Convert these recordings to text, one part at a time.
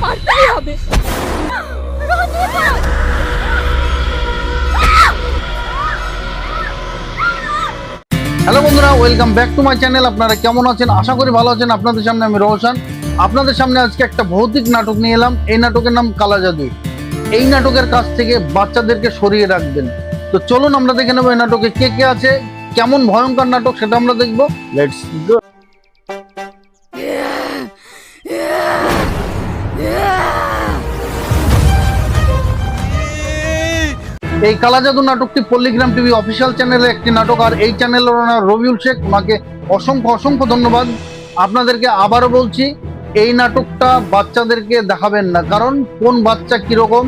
মারতেই হবে। রোহন তুমি পালাও। হ্যালো বন্ধুরা, welcome back to my channel. আপনারা কেমন আছেন? আশা করি ভালো আছেন। আপনাদের সামনে আমি রোশন। আপনাদের সামনে আজকে একটা ভৌতিক নাটক নিয়ে এলাম। এই নাটকের নাম কালা জাদু। এই নাটকের কাছ থেকে বাচ্চাদেরকে সরিয়ে রাখবেন। তো চলুন আমরা দেখে নেবো এই নাটকে কে কে আছে, কেমন ভয়ঙ্কর নাটক সেটা আমরা দেখবো। Let's go. এই কালা জাদু নাটকটি পল্লিগ্রাম টিভি অফিসিয়াল চ্যানেলের একটি নাটক, আর এই চ্যানেলের ওনার রবিউল শেখ, ওনাকে অসংখ্য অসংখ্য ধন্যবাদ। আপনাদেরকে আবারও বলছি, এই নাটকটা বাচ্চাদেরকে দেখাবেন না, কারণ কোন বাচ্চা কিরকম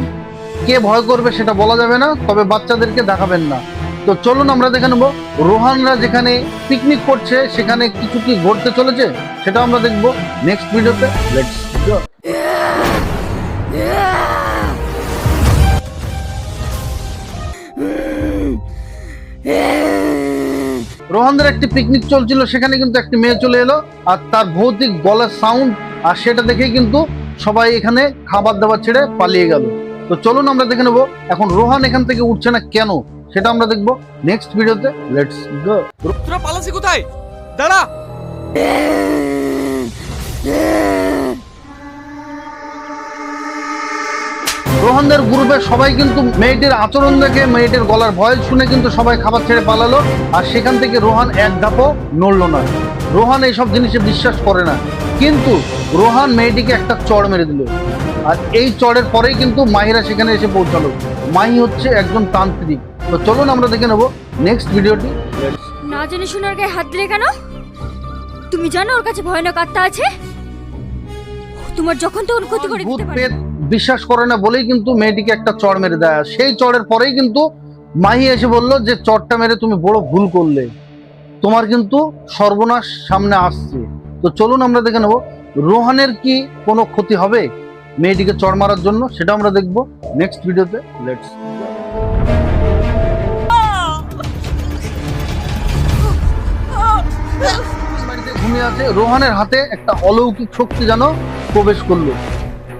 কে ভয় করবে সেটা বলা যাবে না, তবে বাচ্চাদেরকে দেখাবেন না। তো চলুন আমরা দেখে নেবো রোহানরা যেখানে পিকনিক করছে সেখানে কিছু কি ঘটতে চলেছে সেটা আমরা দেখবো নেক্সট ভিডিওতে। Let's go. রোহানদের একটি পিকনিক চলছিল, সেখানে কিন্তু একটি মেয়ে চলে এলো, আর তার ভৌতিক গলার সাউন্ড আর সেটা দেখেই কিন্তু সবাই এখানে খাবার দাবার ছেড়ে পালিয়ে গেল। তো চলুন আমরা দেখে নেবো এখন রোহান এখান থেকে উঠছে না কেন সেটা আমরা দেখবো নেক্সট ভিডিওতে। Let's go. তোরা পালাসি কোথায়? দাঁড়া। রোহানদের গ্রুপের সবাই কিন্তু মেয়েটির আচরণ দেখে, মেয়েটির গলার ভয়েস শুনে কিন্তু সবাই খাবার ছেড়ে পালালো, আর সেখান থেকে রোহান এক ধাপও নড়লো না। রোহান এইসব জিনিসে বিশ্বাস করে না, কিন্তু রোহান মেয়েটিকে একটা চড় মেরে দিল, আর এই চড়ের পরেই কিন্তু মাহিরা সেখানে এসে পৌঁছালো। মাহি হচ্ছে একজন তান্ত্রিক। তো চলুন আমরা দেখে নেবো নেক্সট ভিডিওটি। না জেনে শুনে ওর গায়ে হাত দিলে কেন? তুমি জানো ওর কাছে ভয়ানক আত্মা আছে, তোমার যখন তখন ক্ষতি করে ভূত দিতে পারে। পেট বিশ্বাস করে না বলেই কিন্তু মেয়েটিকে একটা চড় মেরে দেয়। সেই চড়ের পরেই কিন্তু মাহি এসে বলল যে চড়টা মেরে তুমি বড় ভুল করলে, তোমার কিন্তু সর্বনাশ সামনে আসছে। তো চলুন আমরা দেখে নেবো রোহানের কি কোনো ক্ষতি হবে মেয়েটিকে চড় মারার জন্য সেটা আমরা দেখবো নেক্সট ভিডিওতে। লেটস ঘুমিয়ে আছে, রোহানের হাতে একটা অলৌকিক শক্তি যেন প্রবেশ করলো।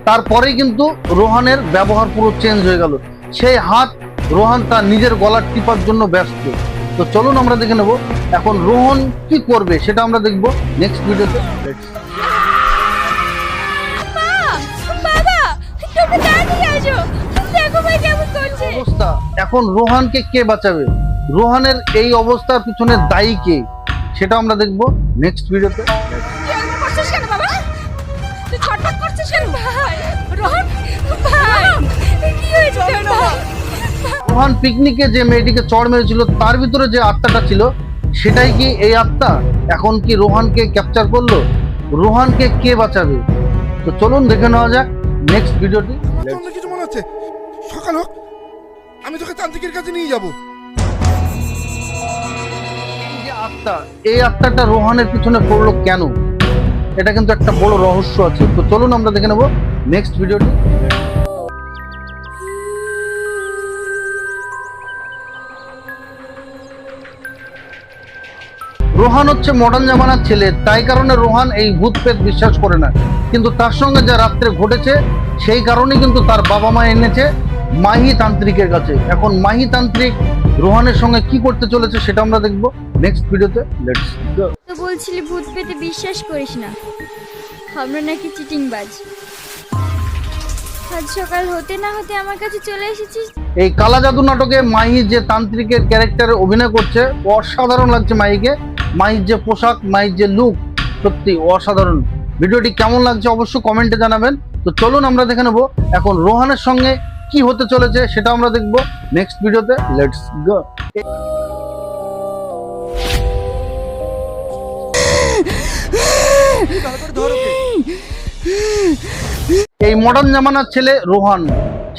তারপরেই কিন্তু রোহানের ব্যবহার পুরো চেঞ্জ হয়ে গেল। সেই হাত রোহান তার নিজের গলার টিপার জন্য ব্যস্ত। তো চলুন আমরা দেখে নেব এখন রোহন কি করবে সেটা আমরা দেখব নেক্সট ভিডিওতে। অবস্থা এখন রোহানকে কে বাঁচাবে? রোহানের এই অবস্থার পিছনে দায়ী কে সেটা আমরা দেখব নেক্সট ভিডিওতে। রোহান পিকনিকে যে মেয়েটিকে চড় মেরেছিল তার ভিতরে যে আত্মাটা ছিল সেটাই কি এই আত্মা? এখন কি রোহানকে ক্যাপচার করলো? রোহানকে কে বাঁচাবে? তো চলুন দেখে নেওয়া যাক নেক্সট ভিডিওটি। তোমার কিছু মনে হচ্ছে? সকাল হোক, আমি তোকে তান্ত্রিকের কাছে নিয়ে যাব। যে আত্মা, এই আত্মাটা রোহানের পিছনে পড়লো কেন? এটা কিন্তু একটা বড় রহস্য আছে। তো চলুন আমরা দেখে নেব নেক্সট ভিডিওটি। রোহান হচ্ছে মডার্ন জামানার ছেলে, তাই কারণে রোহান এই ভূত প্রেত বিশ্বাস করে না, কিন্তু তার সঙ্গে যা রাত্রে ঘটেছে সেই কারণে কিন্তু তার বাবা মা এনেছে মাহি তান্ত্রিকের কাছে। এখন মাহি তান্ত্রিক রোহানের সঙ্গে কি করতে চলেছে সেটা আমরা দেখবো নেক্সট ভিডিওতে। Let's go. তো বলছিলি ভূত পেতে বিশ্বাস করিস না, আমরা নাকি চিটিংবাজ। আজ সকাল হতে না হতে আমার কাছে চলে এসেছিস। এই কালা জাদু নাটকে মাহি যে তান্ত্রিকের ক্যারেক্টারে অভিনয় করছে অসাধারণ লাগছে মাহিকে। মাহির যে পোশাক, মাহির যে লুক, সত্যি অসাধারণ। ভিডিওটি কেমন লাগছে অবশ্যই কমেন্টে জানাবেন। তো চলুন আমরা দেখে নেবো এখন রোহানের সঙ্গে কি হতে চলেছে সেটা আমরা দেখবো নেক্সট ভিডিওতে। Let's go. এই মডার্ন জামানার ছেলে রোহান,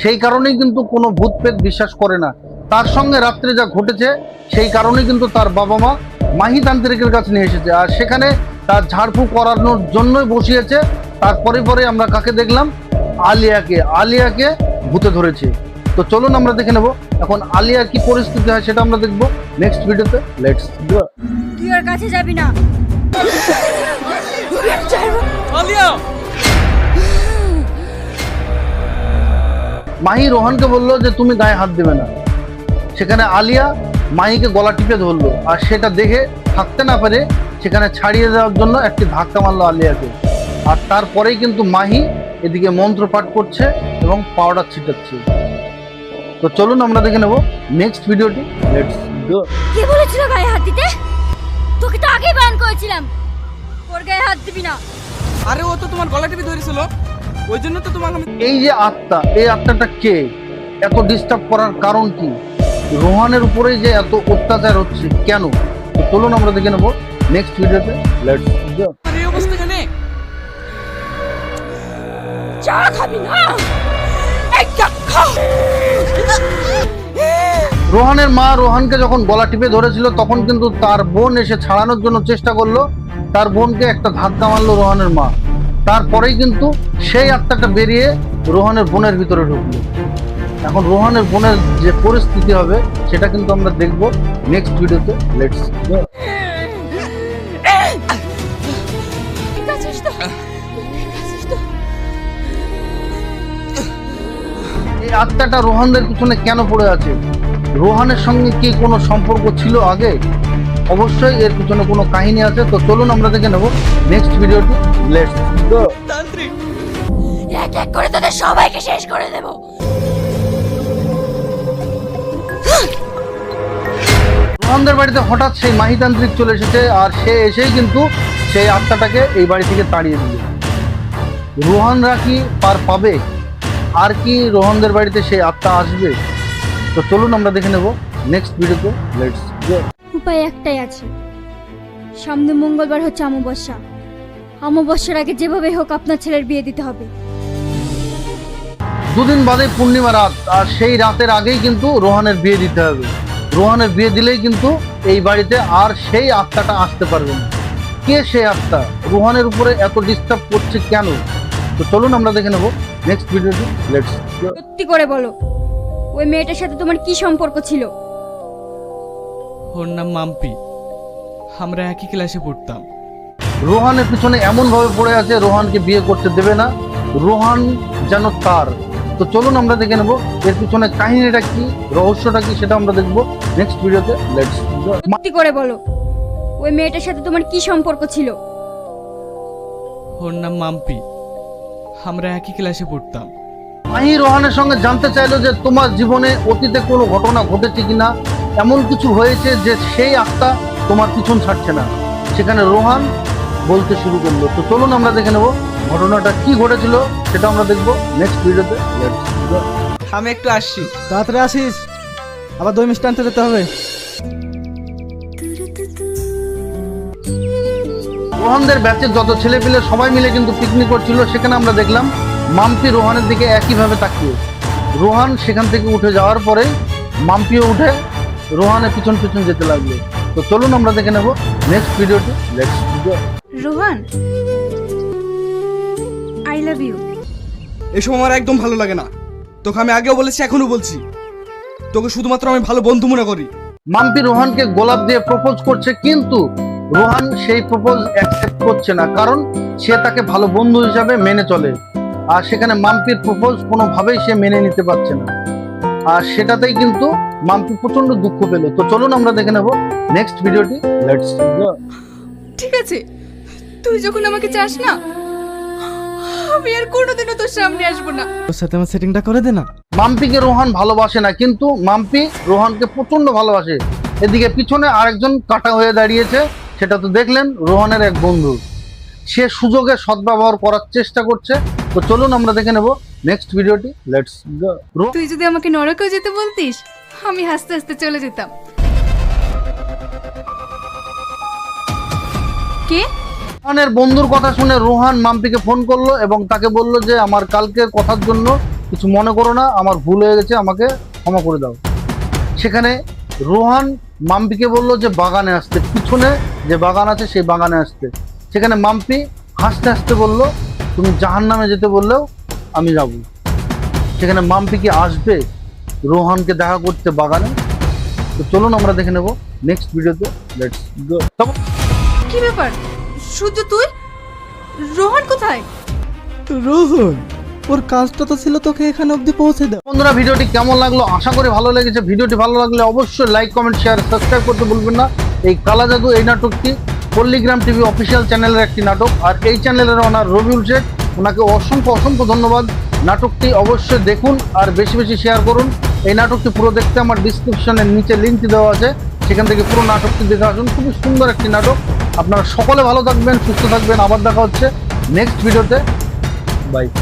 সেই কারণেই কিন্তু কোনো ভূত প্রেত বিশ্বাস করে না। তার সঙ্গে রাত্রে যা ঘটেছে সেই কারণেই কিন্তু তার বাবা মা মাহি তান্ত্রিকের কাছে নিয়ে এসেছে, আর সেখানে তার ঝাড়ফুঁক করানোর জন্যই বসিয়েছে। তারপরে পরে আমরা কাকে দেখলাম? আলিয়াকে ভূতে ধরেছে। তো চলুন আমরা দেখে নেব এখন আলিয়ার কি পরিস্থিতি হয় সেটা আমরা দেখবো নেক্সট ভিডিওতে। Let's go. তুই ওর কাছে যাবি না। আলিয়া মাহি রোহানকে বললো যে তুমি গায়ে হাত দেবে না। সেখানে আলিয়া মাহিকে গলা টিপে ধরলো, আর সেটা দেখে থাকতে না পারে সেখানে ছাড়িয়ে দেওয়ার জন্য একটি ধাক্কা মারলো আলিয়াকে। আর তারপরেই কিন্তু মাহি এদিকে মন্ত্র পাঠ করছে এবং পাউডার ছিটাচ্ছে। তো চলুন আমরা দেখে নেব নেক্সট ভিডিওটি। লেটস গো। কে বলেছিল গায়ে হাত দিতে? তোকে তো আগেই বারণ করেছিলাম ওর গায়ে হাত দিবি না। আরে ও তো তোমার গলা টিপে ধরেছিল, ওই জন্য তো তোমাকে আমি এই যে আত্মা, এই আত্মাটা কে? এত ডিস্টার্ব করার কারণ কি? রোহানের উপরে যে এত অত্যাচার হচ্ছে কেন? তো চলুন আমরা দেখে নেব নেক্সট ভিডিওতে। Let's go. আর এই অবস্থা কেন? চা খাবি না? এই চা খা। রোহানের মা রোহানকে যখন গলা টিপে ধরেছিল তখন কিন্তু তার বোন এসে ছাড়ানোর জন্য চেষ্টা করলো। তার বোনকে একটা ধাক্কা মারলো রোহানের মা। তারপরেই কিন্তু সেই আত্মাটা বেরিয়ে রোহানের বোনের ভিতরে ঢুকলো। এখন রোহানের বোনের যে পরিস্থিতি হবে সেটা কিন্তু আমরা দেখবো নেক্সট ভিডিওতে। Let's go. ঠিক আছিস তো? ঠিক আছিস তো? এই আত্মাটা রোহানদের পিছনে কেন পড়ে আছে? রোহানের সঙ্গে কি কোনো সম্পর্ক ছিল আগে? অবশ্যই এর পিছনে কোনো কাহিনী আছে। তো চলুন আমরা দেখে নেব নেক্সট ভিডিওটি। লেটস গো। তান্ত্রিক এক এক করে তোদের সবাইকে শেষ করে দেব। রোহানদের বাড়িতে হঠাৎ সেই মাহিতান্ত্রিক চলে এসেছে, আর সে এসেই কিন্তু সেই আত্মাটাকে এই বাড়ি থেকে তাড়িয়ে দিল। রোহানরা কি পার পাবে? আর কি রোহানদের বাড়িতে সেই আত্মা আসবে? তো চলুন আমরা দেখে নেব নেক্সট ভিডিওতে। Let's go. উপায় একটাই আছে, সামনে মঙ্গলবার হচ্ছে অমাবস্যা। অমাবস্যার আগে যেভাবে হোক আপনার ছেলের বিয়ে দিতে হবে। দুদিন বাদে পূর্ণিমা রাত, আর সেই রাতের আগেই কিন্তু রোহানের বিয়ে দিতে হবে। রোহানের বিয়ে দিলেই কিন্তু এই বাড়িতে আর সেই আত্মাটা আসতে পারবে না। কে সেই আত্মা? রোহানের উপরে এত ডিস্টার্ব করছে কেন? তো চলুন আমরা দেখে নেব নেক্সট ভিডিওটি। লেটস গো। সত্যি করে বলো, ওই মেয়েটার সাথে তোমার কি সম্পর্ক ছিল? ওর নাম মাম্পি, আমরা একই ক্লাসে পড়তাম। রোহানের পিছনে এমন ভাবে পড়ে আছে রোহানকে বিয়ে করতে দেবে না, রোহান যেন তার। তো চলুন আমরা দেখে নেব এর পিছনে কাহিনীটা কি, রহস্যটা কি, সেটা আমরা দেখবো নেক্সট ভিডিওতে। Let's go. সত্যি করে বলো, ওই মেয়েটার সাথে তোমার কি সম্পর্ক ছিল? ওর নাম মাম্পি, আমরা একই ক্লাসে পড়তাম। মাহি রোহানের সঙ্গে জানতে চাইলো যে তোমার জীবনে অতীতে কোনো ঘটনা ঘটেছে কিনা, এমন কিছু হয়েছে যে সেই আত্মা তোমার পিছন ছাড়ছে না। সেখানে রোহান বলতে শুরু করলো। তো চলুন আমরা দেখে নেব ঘটনাটা কি ঘটেছিল, সেটা আমরা দেখবো নেক্সট ভিডিওতে। Let's go. আমি একটু আসছি। তাড়াতাড়ি আসিস, আবার দই মিষ্টি আনতে যেতে হবে। রোহানদের ব্যাচের যত ছেলে পেলে সবাই মিলে কিন্তু পিকনিক করছিল। সেখানে আমরা দেখলাম মাম্পি রোহানের দিকে একইভাবে তাকিয়ে। রোহান সেখান থেকে উঠে যাওয়ার পরে মাম্পিও উঠে রোহানের পিছন পিছন যেতে লাগলো। তো চলুন আমরা দেখে নেব নেক্সট ভিডিওটি। Let's go. Rohan, I love you. এসব আমার একদম ভালো লাগে না। তোকে আমি আগেও বলেছি, এখনো বলছি, তোকে শুধুমাত্র আমি ভালো বন্ধু মনে করি। মাম্পি রোহানকে গোলাপ দিয়ে প্রপোজ করছে, কিন্তু রোহান সেই প্রপোজ অ্যাকসেপ্ট করছে না, কারণ সে তাকে ভালো বন্ধু হিসাবে মেনে চলে। আর সেখানে মাম্পির প্রপোজ কোনোভাবেই সে মেনে নিতে পারছে না, আর সেটাতেই কিন্তু মাম্পি প্রচন্ড দুঃখ পেল। তো চলুন আমরা দেখে নেব নেক্সট ভিডিওটি। লেটস গো। ঠিক আছে, তুই যখন আমাকে চাস না, আমি আর কোনোদিনও তোর সামনে আসবো না। তোর সাথে আমার সেটিংটা করে দে না। মাম্পিকে রোহান ভালোবাসে না, কিন্তু মাম্পি রোহানকে প্রচন্ড ভালোবাসে। এদিকে পিছনে আরেকজন কাটা হয়ে দাঁড়িয়েছে, সেটা তো দেখলেন রোহানের এক বন্ধু। সে সুযোগে সদ্ব্যবহার করার চেষ্টা করছে। তো চলুন আমরা দেখে নেব নেক্সট ভিডিওটি। লেটস গো। তুই যদি আমাকে নরকেও যেতে বলতিস, আমি হাসতে হাসতে চলে যেতাম। কে? রোহানের বন্ধুর কথা শুনে রোহান মাম্পিকে ফোন করলো এবং তাকে বলল যে আমার কালকের কথার জন্য কিছু মনে করো না, আমার ভুল হয়ে গেছে, আমাকে ক্ষমা করে দাও। সেখানে রোহান মাম্পিকে বলল যে বাগানে আসতে, পিছনে যে বাগান আছে সেই বাগানে আসতে। সেখানে মাম্পি হাসতে হাসতে বলল তুমি জাহান্নামে যেতে বললেও আমি যাব। সেখানে মাম্পি কি আসবে রোহানকে দেখা করতে বাগানে? তো চলুন আমরা দেখে নেব নেক্সট ভিডিওতে। Let's go. কি ব্যাপার সূর্য, তুই? রোহান কোথায়? রোহন, ওর কাজটা তো ছিল তোকে এখানে অবধি পৌঁছে দেওয়া। বন্ধুরা, ভিডিওটি কেমন লাগলো আশা করি ভালো লেগেছে। ভিডিওটি ভালো লাগলে অবশ্যই লাইক, কমেন্ট, শেয়ার, সাবস্ক্রাইব করতে ভুলবেন না। এই কালা জাদু এই নাটকটি পল্লীগ্রাম টিভি অফিসিয়াল চ্যানেলের একটি নাটক, আর এই চ্যানেলের ওনার রবিউল শেখ, ওনাকে অসংখ্য অসংখ্য ধন্যবাদ। নাটকটি অবশ্যই দেখুন আর বেশি বেশি শেয়ার করুন। এই নাটকটি পুরো দেখতে আমার ডিসক্রিপশনের নিচে লিঙ্কটি দেওয়া আছে, সেখান থেকে পুরো নাটকটি দেখে আসুন। খুবই সুন্দর একটি নাটক। আপনারা সকলে ভালো থাকবেন, সুস্থ থাকবেন। আবার দেখা হচ্ছে নেক্সট ভিডিওতে। বাই।